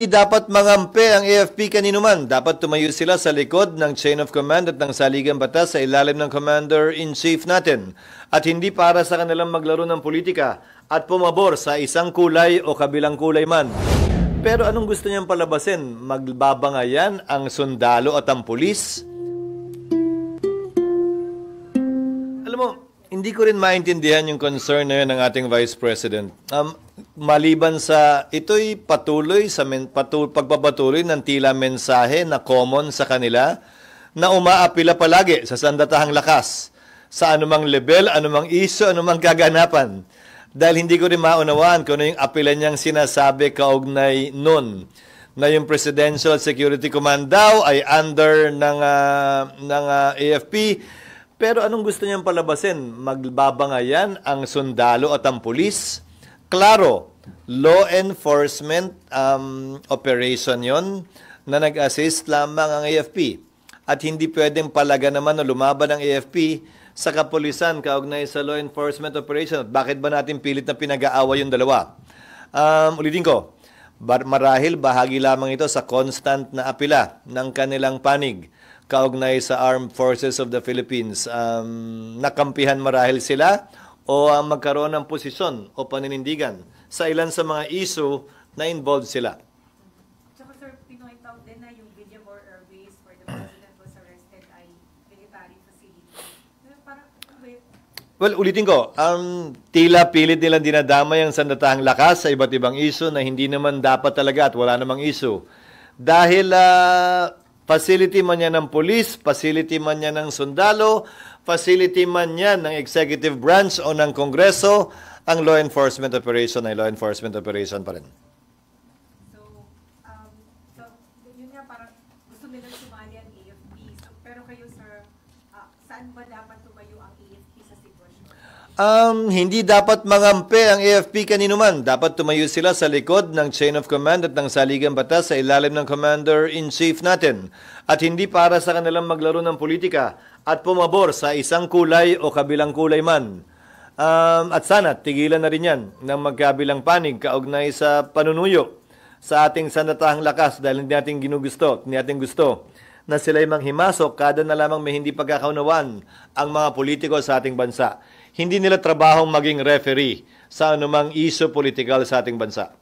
Dapat mangampi ang AFP kanino man. Dapat tumayo sila sa likod ng chain of command at ng saligang batas sa ilalim ng commander-in-chief natin. At hindi para sa kanilang maglaro ng politika at pumabor sa isang kulay o kabilang kulay man. Pero anong gusto niyang palabasin? Magbabangayan ang sundalo at ang pulis? Alam mo, hindi ko rin maintindihan yung concern na yun ng ating Vice President. Maliban sa ito'y patuloy sa pagpapatuloy ng tila mensahe na common sa kanila na umaapila palagi sa sandatahang lakas sa anumang level, anumang issue, anumang kaganapan. Dahil hindi ko rin maunawaan kung ano yung apila niyang sinasabi kaugnay nun na yung Presidential Security Command daw ay under ng AFP. Pero anong gusto niyang palabasin? Magbabangayan ang sundalo at ang pulis? Klaro, law enforcement operation yon na nag-assist lamang ang AFP. At hindi pwedeng palaga naman o lumaban ang AFP sa kapulisan kaugnay sa law enforcement operation. Bakit ba natin pilit na pinag-aaway yung dalawa? Ulitin ko, marahil bahagi lamang ito sa constant na apila ng kanilang panig kaugnay sa Armed Forces of the Philippines. Nakampihan marahil sila o magkaroon ng posisyon o paninindigan sa ilan sa mga issue na involved sila. Tsaka sir, pinoint out din na yung Villamor Airways where the President was arrested ay military facility. Parang, well, ulitin ko, tila pilit nilang dinadamay ang sandatahang lakas sa iba't ibang issue na hindi naman dapat talaga at wala namang issue. Dahil facility man yan ng police, facility man yan ng sundalo, facility man yan ng executive branch o ng Kongreso, ang law enforcement operation ay law enforcement operation pa rin. So yun nga parang gusto nilang sumali ang AFP. Pero kayo sir, saan ba dapat tumayo ang AFP sa sitwasyon? Hindi dapat mangampi ang AFP kanino man. Dapat tumayo sila sa likod ng chain of command at ng saligang batas sa ilalim ng commander-in-chief natin. At hindi para sa kanilang maglaro ng politika at pumabor sa isang kulay o kabilang kulay man. At sana, tigilan na rin yan ng magkabilang panig kaugnay sa panunuyo sa ating sandatahang lakas dahil hindi natin ginugusto, hindi natin gusto na sila'y manghimasok kada na lamang may hindi pagkakaunawaan ang mga politiko sa ating bansa. Hindi nila trabahong maging referee sa anumang issue political sa ating bansa.